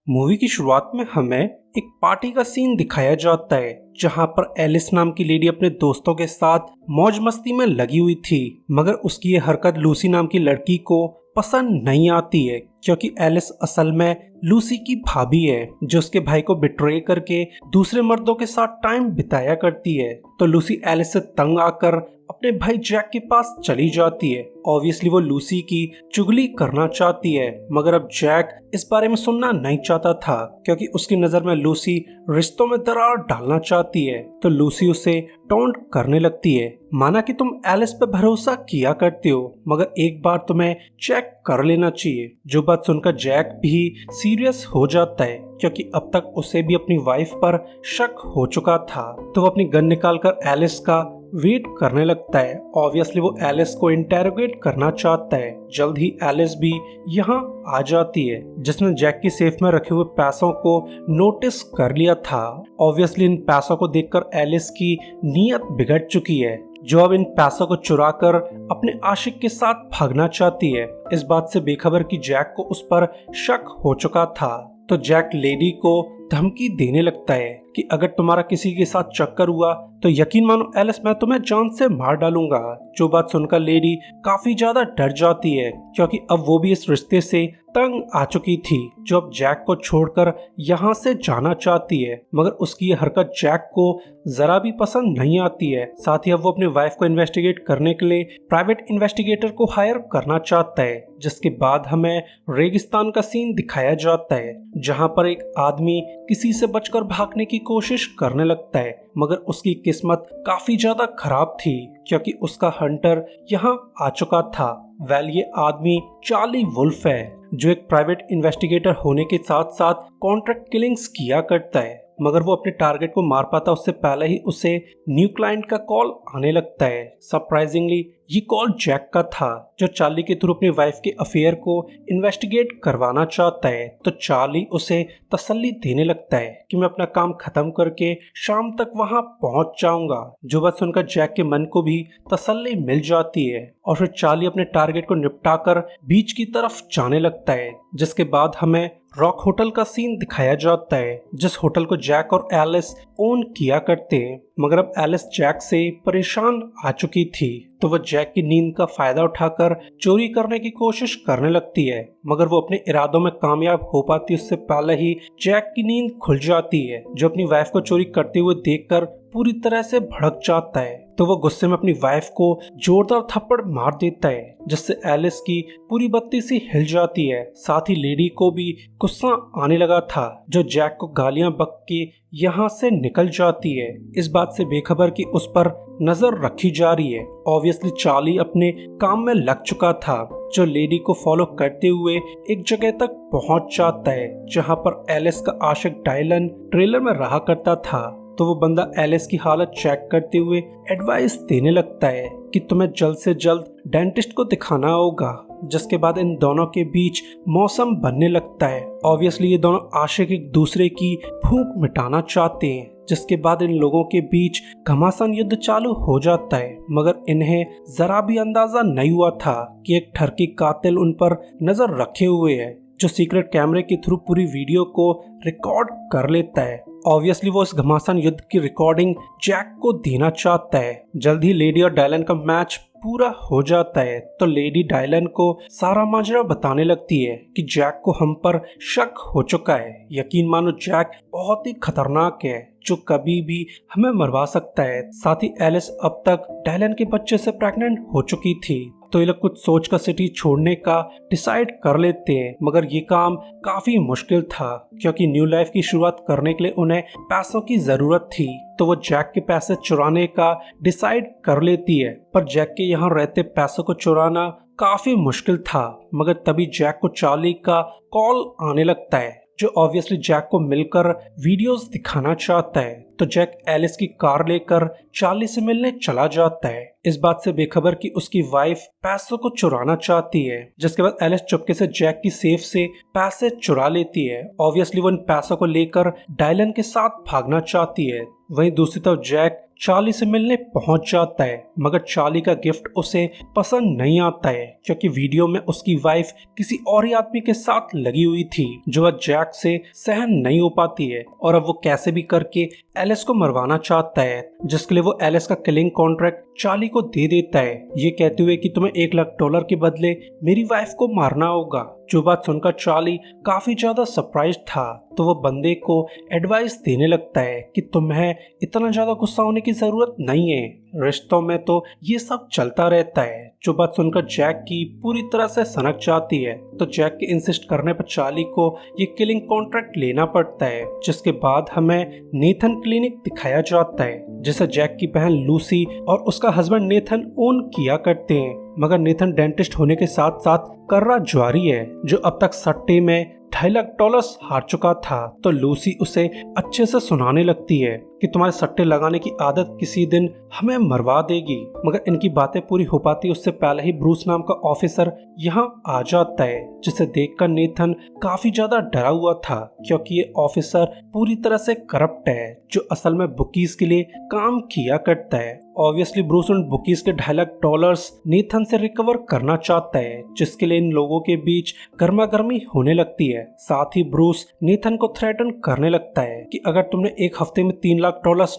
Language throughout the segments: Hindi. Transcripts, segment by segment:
मूवी की शुरुआत में हमें एक पार्टी का सीन दिखाया जाता है जहां पर एलिस नाम की लेडी अपने दोस्तों के साथ मौज मस्ती में लगी हुई थी, मगर उसकी ये हरकत लूसी नाम की लड़की को पसंद नहीं आती है क्योंकि एलिस असल में लूसी की भाभी है जो उसके भाई को बिट्रे करके दूसरे मर्दों के साथ टाइम बिताया करती है। तो लूसी एलिस से तंग आकर अपने भाई जैक के पास चली जाती है। ऑब्वियसली वो लूसी की चुगली करना चाहती है, मगर अब जैक इस बारे में सुनना नहीं चाहता था क्योंकि उसकी नजर में लूसी रिश्तों में दरार डालना चाहती है। तो लूसी उसे टोंट करने लगती है, माना कि तुम एलिस पे भरोसा किया करते हो, मगर एक बार तुम्हें चेक कर लेना चाहिए। जो बात सुनकर जैक भी सीरियस हो जाता है क्योंकि अब तक उसे भी अपनी वाइफ पर शक हो चुका था। तो वो अपनी गन निकालकर एलिस का वेट करने लगता है। ऑब्वियसली वो एलिस को इंटेरोगेट करना चाहता है। जल्द ही एलिस भी यहाँ आ जाती है जिसने जैक की सेफ में रखे हुए पैसों को नोटिस कर लिया था। ऑब्वियसली इन पैसों को देखकर एलिस की नीयत बिगड़ चुकी है जो अब इन पैसों को चुराकर अपने आशिक के साथ भागना चाहती है। इस बात से बेखबर कि जैक को उस पर शक हो चुका था। तो जैक लेडी को धमकी देने लगता है कि अगर तुम्हारा किसी के साथ चक्कर हुआ तो यकीन मानो एलिस, मैं तुम्हें जान से मार डालूंगा। जो बात सुनकर लेडी काफी ज्यादा डर जाती है क्योंकि अब वो भी इस रिश्ते से तंग आ चुकी थी जो अब जैक को छोड़कर यहाँ से जाना चाहती है, मगर उसकी ये हरकत जैक को जरा भी पसंद नहीं आती है। साथ ही अब वो अपने वाइफ को इन्वेस्टिगेट करने के लिए प्राइवेट इन्वेस्टिगेटर को हायर करना चाहता है, जिसके बाद हमें रेगिस्तान का सीन दिखाया जाता है जहाँ पर एक आदमी किसी से बचकर भागने की कोशिश करने लगता है, मगर उसकी किस्मत काफी ज्यादा खराब थी क्योंकि उसका हंटर यहाँ आ चुका था। ये आदमी चार्ली वुल्फ है जो एक प्राइवेट इन्वेस्टिगेटर होने के साथ साथ कॉन्ट्रैक्ट किलिंग्स किया करता है, मगर वो अपने टारगेट को मार पाता उससे पहले ही उसे न्यू क्लाइंट का कॉल आने लगता है। सरप्राइजिंगली ये कॉल जैक का था जो चार्ली के थ्रू अपनी वाइफ के अफेयर को इन्वेस्टिगेट करवाना चाहता है। तो चार्ली उसे तसल्ली देने लगता है कि मैं अपना काम खत्म करके शाम तक वहां पहुंच जाऊंगा। जो बात सुनकर जैक के मन को भी तसल्ली मिल जाती है और फिर चार्ली अपने टारगेट को निपटाकर बीच की तरफ जाने लगता है, जिसके बाद हमें रॉक होटल का सीन दिखाया जाता है जिस होटल को जैक और एलिस ओन किया करते हैं। मगर अब एलिस जैक से परेशान आ चुकी थी तो वह जैक की नींद का फायदा उठाकर चोरी करने की कोशिश करने लगती है, मगर वो अपने इरादों में कामयाब हो पाती उससे पहले ही जैक की नींद खुल जाती है जो अपनी वाइफ को चोरी करते हुए देखकर पूरी तरह से भड़क जाता है। तो वो गुस्से में अपनी वाइफ को जोरदार थप्पड़ मार देता है जिससे एलिस की पूरी बत्ती सी हिल जाती है। साथ ही लेडी को भी गुस्सा आने लगा था जो जैक को गालियां बक के यहाँ से निकल जाती है, इस बात से बेखबर कि उस पर नजर रखी जा रही है। ऑब्वियसली चार्ली अपने काम में लग चुका था जो लेडी को फॉलो करते हुए एक जगह तक पहुंच जाता है जहां पर एलिस का आशिक डायलन ट्रेलर में रहा करता था। तो वो बंदा एलिस की हालत चेक करते हुए एडवाइस देने लगता है कि तुम्हें जल्द से जल्द डेंटिस्ट को दिखाना होगा, जिसके बाद इन दोनों के बीच मौसम बनने लगता है। ऑब्वियसली ये दोनों आशिक एक दूसरे की भूख मिटाना चाहते हैं, जिसके बाद इन लोगों के बीच घमासान युद्ध चालू हो जाता है, मगर इन्हें जरा भी अंदाजा नहीं हुआ था कि एक ठरकी कातिल उन पर नजर रखे हुए है जो सीक्रेट कैमरे के थ्रू पूरी वीडियो को रिकॉर्ड कर लेता है। ऑब्वियसली वो इस घमासान युद्ध की रिकॉर्डिंग जैक को देना चाहता है। जल्द ही लेडी और डायलन का मैच पूरा हो जाता है तो लेडी डायलन को सारा माजरा बताने लगती है कि जैक को हम पर शक हो चुका है। यकीन मानो जैक बहुत ही खतरनाक है जो कभी भी हमें मरवा सकता है। साथ ही एलिस अब तक डायलन के बच्चे से प्रेग्नेंट हो चुकी थी तो ये लोग कुछ सोच कर सिटी छोड़ने का डिसाइड कर लेते हैं, मगर ये काम काफी मुश्किल था क्योंकि न्यू लाइफ की शुरुआत करने के लिए उन्हें पैसों की जरूरत थी। तो वो जैक के पैसे चुराने का डिसाइड कर लेती है, पर जैक के यहाँ रहते पैसों को चुराना काफी मुश्किल था। मगर तभी जैक को चार्ली का कॉल आने लगता है जो ऑब्वियसली जैक को मिलकर वीडियोस दिखाना चाहता है। तो जैक एलिस की कार लेकर चार्ली से मिलने चला जाता है, इस बात से बेखबर कि उसकी वाइफ पैसों को चुराना चाहती है। जिसके बाद एलिस चुपके से जैक की सेफ से पैसे चुरा लेती है। ऑब्वियसली वो इन पैसों को लेकर डायलन के साथ भागना चाहती है। वहीं दूसरी तरफ जैक चार्ली से मिलने पहुंच जाता है, मगर चार्ली का गिफ्ट उसे पसंद नहीं आता है क्योंकि वीडियो में उसकी वाइफ किसी और ही आदमी के साथ लगी हुई थी जो वह जैक से सहन नहीं हो पाती है और अब वो कैसे भी करके एलिस को मरवाना चाहता है, जिसके लिए वो एलिस का किलिंग कॉन्ट्रैक्ट चार्ली को दे देता है, ये कहते हुए कि तुम्हें $1 लाख के बदले मेरी वाइफ को मारना होगा। जो बात सुनकर चार्ली काफी ज्यादा सरप्राइज था, तो वो बंदे को एडवाइस देने लगता है कि तुम्हें इतना ज्यादा गुस्सा होने की जरूरत नहीं है, रिश्तों में तो ये सब चलता रहता है। जो बात सुनकर जैक की पूरी तरह से सनक जाती है, तो जैक के इंसिस्ट करने पर चार्ली को ये किलिंग कॉन्ट्रैक्ट लेना पड़ता है, जिसके बाद हमें नेथन क्लिनिक दिखाया जाता है जिसे जैक की बहन लूसी और उसका हस्बैंड नेथन ओन किया करते हैं। मगर नेथन डेंटिस्ट होने के साथ साथ कर्रा जुआरी है जो अब तक सट्टे में $2.5 लाख हार चुका था, तो लूसी उसे अच्छे से सुनाने लगती है कि तुम्हारे सट्टे लगाने की आदत किसी दिन हमें मरवा देगी। मगर इनकी बातें पूरी हो पाती उससे पहले ही ब्रूस नाम का ऑफिसर यहाँ आ जाता है, जिसे देखकर नेथन काफी ज्यादा डरा हुआ था क्योंकि ये ऑफिसर पूरी तरह से करप्ट है जो असल में बुकीज के लिए काम किया करता है। ऑब्वियसली ब्रूस उन बुकीज के $2.5 लाख नेथन से रिकवर करना चाहता है, जिसके लिए इन लोगों के बीच गर्मा गर्मी होने लगती है। साथ ही ब्रूस नेथन को थ्रेटन करने लगता है कि अगर तुमने एक हफ्ते में $3 लाख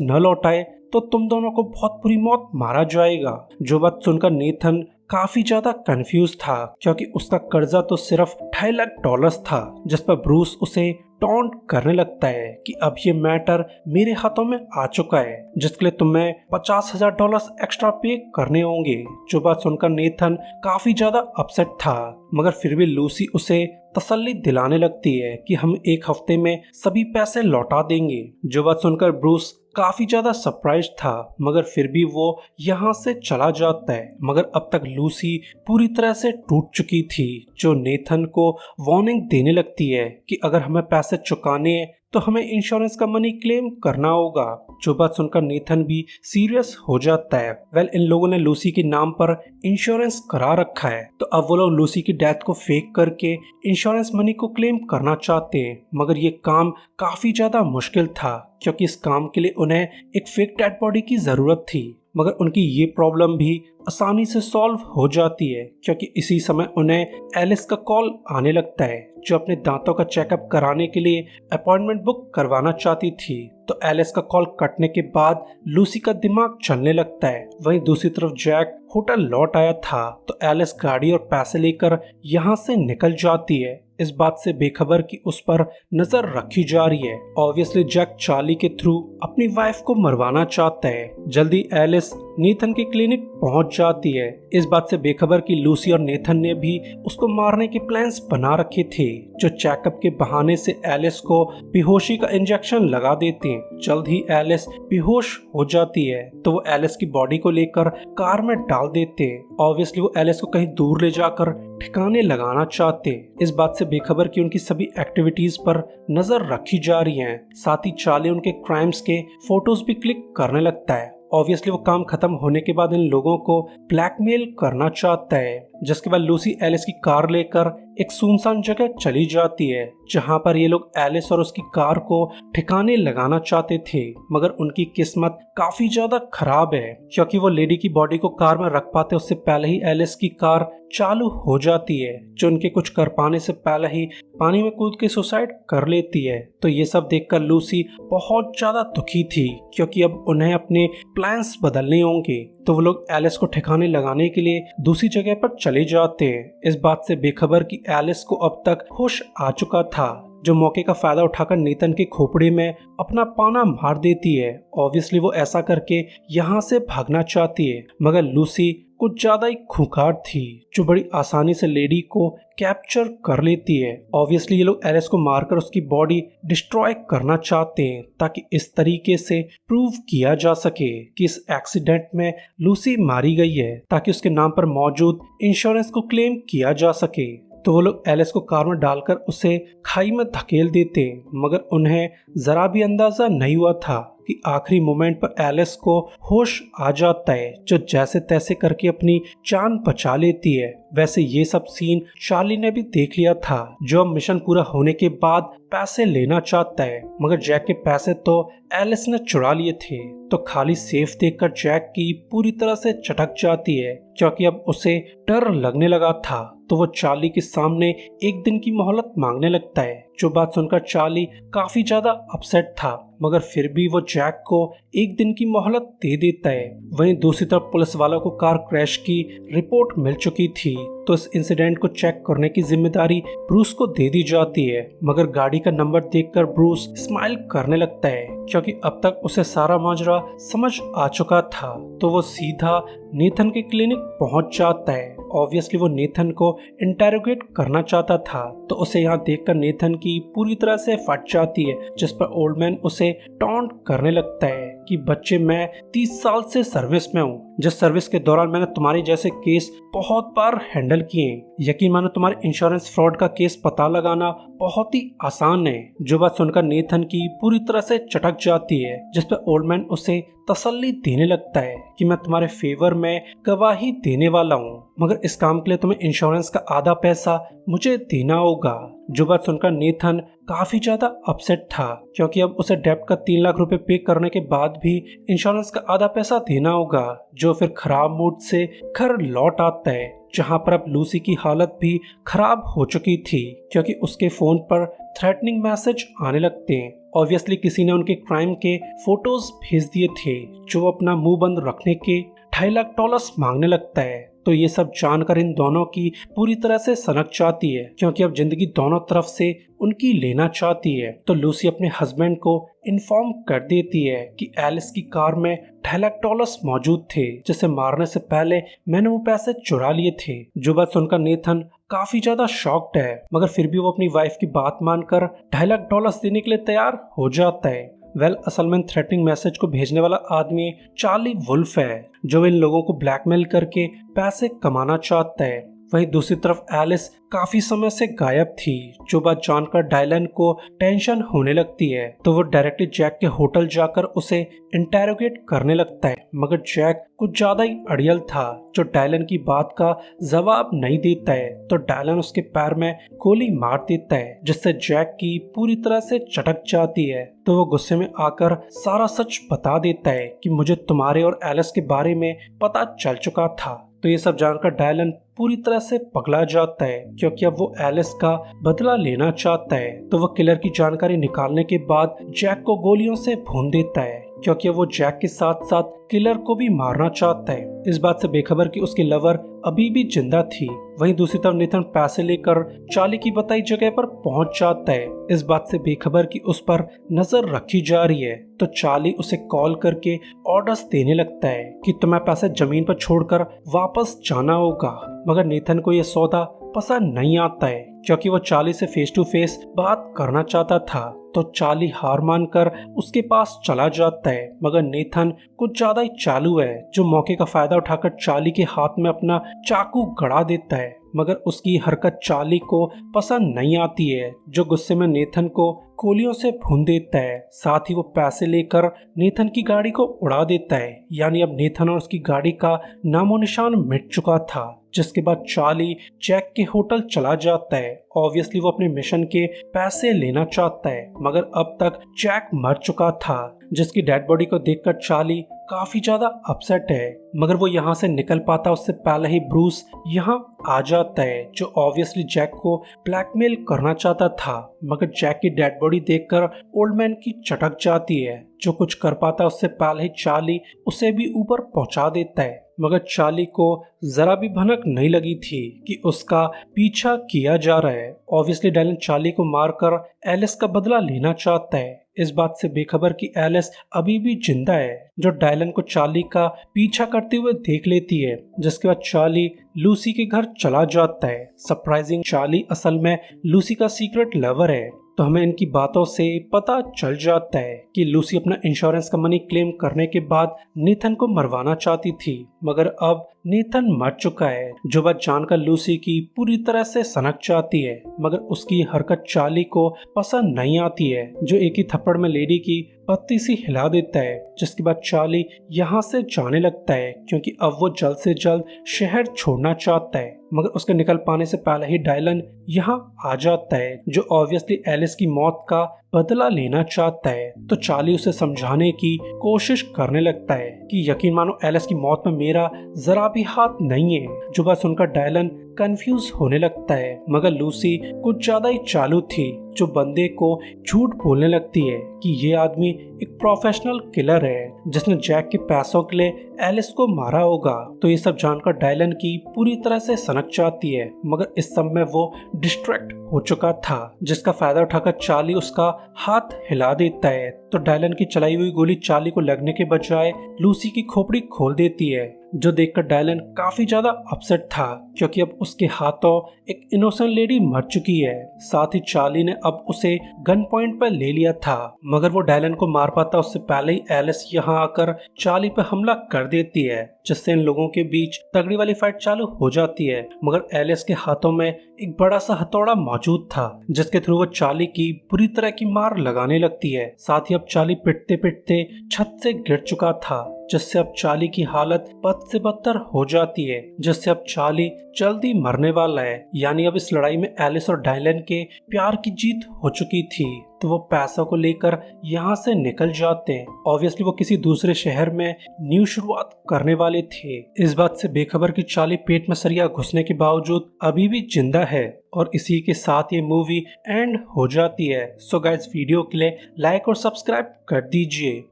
न लौटाए तो तुम दोनों को बहुत बुरी मौत मारा जाएगा। जो बात सुनकर नेथन काफी ज्यादा कंफ्यूज था क्योंकि उसका कर्जा तो सिर्फ $2.5 लाख था, जिस पर ब्रूस उसे टॉन्ट करने लगता है कि अब ये मैटर मेरे हाथों में आ चुका है, जिसके लिए तुम्हें $50,000 एक्स्ट्रा पे करने होंगे। जो बात सुनकर नेथन काफी ज्यादा अपसेट था, मगर फिर भी लूसी उसे तसल्ली दिलाने लगती है कि हम एक हफ्ते में सभी पैसे लौटा देंगे। जो बात सुनकर ब्रूस काफी ज्यादा सरप्राइज था, मगर फिर भी वो यहाँ से चला जाता है। मगर अब तक लूसी पूरी तरह से टूट चुकी थी, जो नेथन को वार्निंग देने लगती है कि अगर हमें पैसे चुकाने हैं तो हमें इंश्योरेंस का मनी क्लेम करना होगा। जो बात सुनकर नेथन भी सीरियस हो जाता है। इन लोगों ने लूसी के नाम पर इंश्योरेंस करा रखा है, तो अब वो लोग लूसी की डेथ को फेक करके इंश्योरेंस मनी को क्लेम करना चाहते हैं, मगर ये काम काफी ज्यादा मुश्किल था क्योंकि इस काम के लिए उन्हें एक फेक डेड बॉडी की जरूरत थी। मगर उनकी ये प्रॉब्लम भी आसानी से सॉल्व हो जाती है क्योंकि इसी समय उन्हें एलिस का कॉल आने लगता है जो अपने दांतों का चेकअप कराने के लिए अपॉइंटमेंट बुक करवाना चाहती थी। तो एलिस का कॉल कटने के बाद लूसी का दिमाग चलने लगता है। वहीं दूसरी तरफ जैक होटल लौट आया था, तो एलिस गाड़ी और पैसे लेकर यहाँ से निकल जाती है, इस बात से बेखबर कि उस पर नजर रखी जा रही है। ऑब्वियसली जैक चार्ली के थ्रू अपनी वाइफ को मरवाना चाहता है। जल्दी एलिस नेथन के क्लिनिक पहुंच जाती है, इस बात से बेखबर कि लूसी और नेथन ने भी उसको मारने के प्लान्स बना रखे थे, जो चेकअप के बहाने से एलिस को बेहोशी का इंजेक्शन लगा देते हैं। जल्द ही एलिस बेहोश हो जाती है, तो वो एलिस की बॉडी को लेकर कार में डाल देते हैं। ऑब्वियसली वो एलिस को कहीं दूर ले जाकर ठिकाने लगाना चाहते, इस बात से बेखबर कि उनकी सभी एक्टिविटीज पर नजर रखी जा रही है। साथ ही चार्ली उनके क्राइम्स के फोटोज भी क्लिक करने लगता है। ऑब्वियसली वो काम खत्म होने के बाद इन लोगों को ब्लैकमेल करना चाहता है, जिसके बाद लूसी एलिस की कार लेकर एक सुनसान जगह चली जाती है, जहां पर ये लोग एलिस और उसकी कार को ठिकाने लगाना चाहते थे। मगर उनकी किस्मत काफी ज्यादा खराब है क्योंकि वो लेडी की बॉडी को कार में रख पाते उससे पहले ही एलिस की कार चालू हो जाती है, जो उनके कुछ कर पाने से पहले ही पानी में कूद के सुसाइड कर लेती है। तो ये सब देखकर लूसी बहुत ज्यादा दुखी थी क्योंकि अब उन्हें अपने प्लान्स बदलने होंगे। तो वो लोग एलिस को ठिकाने लगाने के लिए दूसरी जगह पर चले जाते हैं, इस बात से बेखबर कि एलिस को अब तक होश आ चुका था, जो मौके का फायदा उठाकर नेथन के खोपड़े में अपना पाना मार देती है। ऑब्वियसली वो ऐसा करके यहाँ से भागना चाहती है, मगर लूसी कुछ ज्यादा ही खूंखार थी, जो बड़ी आसानी से लेडी को कैप्चर कर लेती है। ऑब्वियसली ये लोग एलिस को मारकर उसकी बॉडी डिस्ट्रॉय करना चाहते हैं ताकि इस तरीके से प्रूव किया जा सके कि इस एक्सीडेंट में लूसी मारी गई है, ताकि उसके नाम पर मौजूद इंश्योरेंस को क्लेम किया जा सके। तो वो लोग एलिस को कार में डालकर उसे खाई में धकेल देते, मगर उन्हें जरा भी अंदाजा नहीं हुआ था कि आखिरी मोमेंट पर एलिस को होश आ जाता है, जो जैसे तैसे करके अपनी जान बचा लेती है। वैसे ये सब सीन चार्ली ने भी देख लिया था, जो अब मिशन पूरा होने के बाद पैसे लेना चाहता है, मगर जैक के पैसे तो एलिस ने चुरा लिए थे। तो खाली सेफ देखकर जैक की पूरी तरह से चटक जाती है, क्योंकि अब उसे डर लगने लगा था। तो वो चार्ली के सामने एक दिन की मोहलत मांगने लगता है, जो बात सुनकर चार्ली काफी ज्यादा अपसेट था, मगर फिर भी वो जैक को एक दिन की मोहलत दे देता है। वहीं दूसरी तरफ पुलिस वालों को कार क्रैश की रिपोर्ट मिल चुकी थी, तो इस इंसिडेंट को चेक करने की जिम्मेदारी ब्रूस को दे दी जाती है। मगर गाड़ी का नंबर देखकर ब्रूस स्माइल करने लगता है, क्योंकि अब तक उसे सारा माजरा समझ आ चुका था। तो वो सीधा नेथन के क्लिनिक पहुंच जाता है। ऑब्वियसली वो नेथन को इंटेरोगेट करना चाहता था, तो उसे यहाँ देखकर नेथन की पूरी तरह से फट जाती है, जिस पर ओल्डमैन उसे टॉन्ट करने लगता है कि बच्चे, मैं 30 साल से सर्विस में हूँ, जिस सर्विस के दौरान मैंने तुम्हारे जैसे केस बहुत बार हैंडल किए। यकीन मानो तुम्हारे इंश्योरेंस फ्रॉड का केस पता लगाना बहुत ही आसान है। जो बात सुनकर नेथन की पूरी तरह से चटक जाती है, जिस पर ओल्डमैन उसे तसल्ली देने लगता है कि मैं तुम्हारे फेवर में गवाही देने वाला हूँ, मगर इस काम के लिए तुम्हें इंश्योरेंस का आधा पैसा मुझे देना होगा। जो बात सुनकर नेथन काफी ज्यादा अपसेट था, क्योंकि अब उसे डेब्ट का 3 लाख रुपए पे करने के बाद भी इंश्योरेंस का आधा पैसा देना होगा। जो फिर खराब मूड से घर लौट आता है, जहां पर अब लूसी की हालत भी खराब हो चुकी थी, क्योंकि उसके फोन पर थ्रेटनिंग मैसेज आने लगते हैं। ऑब्वियसली किसी ने उनके क्राइम के फोटोज भेज दिए थे, जो अपना मुंह बंद रखने के $2.5 लाख मांगने लगता है। तो ये सब जानकर इन दोनों की पूरी तरह से सनक जाती है, क्योंकि अब जिंदगी दोनों तरफ से उनकी लेना चाहती है। तो लूसी अपने हस्बैंड को इन्फॉर्म कर देती है कि एलिस की कार में $2.5 लाख मौजूद थे, जिसे मारने से पहले मैंने वो पैसे चुरा लिए थे। जो बात सुनकर नेथन काफी ज्यादा शॉक्ड है, मगर फिर भी वो अपनी वाइफ की बात मानकर $2.5 लाख देने के लिए तैयार हो जाता है। असल में थ्रेटनिंग मैसेज को भेजने वाला आदमी चार्ली वुल्फ है, जो इन लोगों को ब्लैकमेल करके पैसे कमाना चाहता है। वहीं दूसरी तरफ एलिस काफी समय से गायब थी। जो बात जानकर डायलन को टेंशन होने लगती है, तो वो डायरेक्टली जैक के होटल जाकर उसे इंटेरोगेट करने लगता है, मगर जैक कुछ ज्यादा ही अड़ियल था, जो डायलन की बात का जवाब नहीं देता है। तो डायलन उसके पैर में गोली मार देता है, जिससे जैक की पूरी तरह से चटक जाती है। तो वो गुस्से में आकर सारा सच बता देता है कि मुझे तुम्हारे और एलिस के बारे में पता चल चुका था। तो ये सब जानकर डायलन पूरी तरह से पगला जाता है, क्योंकि अब वो एलिस का बदला लेना चाहता है। तो वो किलर की जानकारी निकालने के बाद जैक को गोलियों से भून देता है, क्योंकि वो जैक के साथ साथ किलर को भी मारना चाहता है, इस बात से बेखबर कि उसकी लवर अभी भी जिंदा थी। वहीं दूसरी तरफ नेथन पैसे लेकर चार्ली की बताई जगह पर पहुंच जाता है, इस बात से बेखबर कि उस पर नजर रखी जा रही है। तो चार्ली उसे कॉल करके ऑर्डर्स देने लगता है कि तुम्हें पैसे जमीन पर छोड़कर वापस जाना होगा, मगर नेथन को यह सौदा पसंद नहीं आता है, क्योंकि वो चार्ली से फेस टू फेस बात करना चाहता था। तो चार्ली हार मानकर उसके पास चला जाता है, मगर नेथन कुछ ज्यादा ही चालू है, जो मौके का फायदा उठाकर चार्ली के हाथ में अपना चाकू गड़ा देता है। मगर उसकी हरकत चार्ली को पसंद नहीं आती है, जो गुस्से में नेथन को गोलियों से भून देता है। साथ ही वो पैसे लेकर नेथन की गाड़ी को उड़ा देता है, यानी अब नेथन और उसकी गाड़ी का नामो निशान मिट चुका था। जिसके बाद चार्ली जैक के होटल चला जाता है। ऑब्वियसली वो अपने मिशन के पैसे लेना चाहता है, मगर अब तक जैक मर चुका था, जिसकी डेड बॉडी को देखकर चार्ली काफी ज्यादा अपसेट है। मगर वो यहाँ से निकल पाता उससे पहले ही ब्रूस यहाँ आ जाता है, जो ऑब्वियसली जैक को ब्लैकमेल करना चाहता था। मगर जैक की डेड बॉडी देखकर ओल्डमैन की चटक जाती है, जो कुछ कर पाता उससे पहले ही चार्ली उसे भी ऊपर पहुंचा देता है। मगर चार्ली को जरा भी भनक नहीं लगी थी कि उसका पीछा किया जा रहा है। ऑब्वियसली डायलन चार्ली को मारकर एलिस का बदला लेना चाहता है, इस बात से बेखबर कि एलिस अभी भी जिंदा है, जो डायलन को चार्ली का पीछा करते हुए देख लेती है। जिसके बाद चार्ली लूसी के घर चला जाता है। सरप्राइजिंग, चार्ली असल में लूसी का सीक्रेट लवर है। तो हमें इनकी बातों से पता चल जाता है कि लूसी अपना इंश्योरेंस का मनी क्लेम करने के बाद नेथन को मरवाना चाहती थी, मगर अब नेथन मर चुका है। जो बात जानकर लूसी की पूरी तरह से सनक जाती है, मगर उसकी हरकत चार्ली को पसंद नहीं आती है, जो एक ही थप्पड़ में लेडी की पत्ती सी हिला देता है। जिसके बाद चार्ली यहाँ से जाने लगता है क्योंकि अब वो जल्द से जल्द शहर छोड़ना चाहता है। मगर उसके निकल पाने से पहले ही डायलन यहाँ आ जाता है, जो ऑब्वियसली एलिस की मौत का बदला लेना चाहता है। तो चार्ली उसे समझाने की कोशिश करने लगता है कि यकीन मानो एलिस की मौत में मेरा जरा भी हाथ नहीं है। जो बात सुनकर डायलन कंफ्यूज होने लगता है, मगर लूसी कुछ ज्यादा ही चालू थी, जो बंदे को झूठ बोलने लगती है कि ये आदमी एक प्रोफेशनल किलर है जिसने जैक के पैसों के लिए एलिस को मारा होगा। तो ये सब जानकर डायलन की पूरी तरह से सनक जाती है, मगर इस समय वो डिस्ट्रैक्ट हो चुका था, जिसका फायदा उठाकर चार्ली उसका हाथ हिला देता है। तो डायलन की चलाई हुई गोली चार्ली को लगने के बजाय लूसी की खोपड़ी खोल देती है, जो देखकर डायलन काफी ज्यादा अपसेट था क्योंकि अब उसके हाथों एक इनोसेंट लेडी मर चुकी है। साथ ही चार्ली ने अब उसे गन पॉइंट पर ले लिया था, मगर वो डायलन को मार पाता उससे पहले ही एलिस यहाँ आकर चार्ली पर हमला कर देती है, जिससे इन लोगों के बीच तगड़ी वाली फाइट चालू हो जाती है। मगर एलिस के हाथों में एक बड़ा सा हथौड़ा मौजूद था, जिसके थ्रू वो चार्ली की बुरी तरह की मार लगाने लगती है। साथ ही अब चार्ली पिटते पिटते छत से गिर चुका था, जिससे अब चार्ली की हालत बद से बदतर हो जाती है, जिससे अब चार्ली जल्दी मरने वाला है। यानी अब इस लड़ाई में एलिस और डायलन के प्यार की जीत हो चुकी थी। तो वो पैसों को लेकर यहाँ से निकल जाते हैं। ऑब्वियसली वो किसी दूसरे शहर में न्यू शुरुआत करने वाले थे, इस बात से बेखबर कि चार्ली पेट में सरिया घुसने के बावजूद अभी भी जिंदा है। और इसी के साथ ये मूवी एंड हो जाती है। सो गाइस, वीडियो के लिए लाइक और सब्सक्राइब कर दीजिए।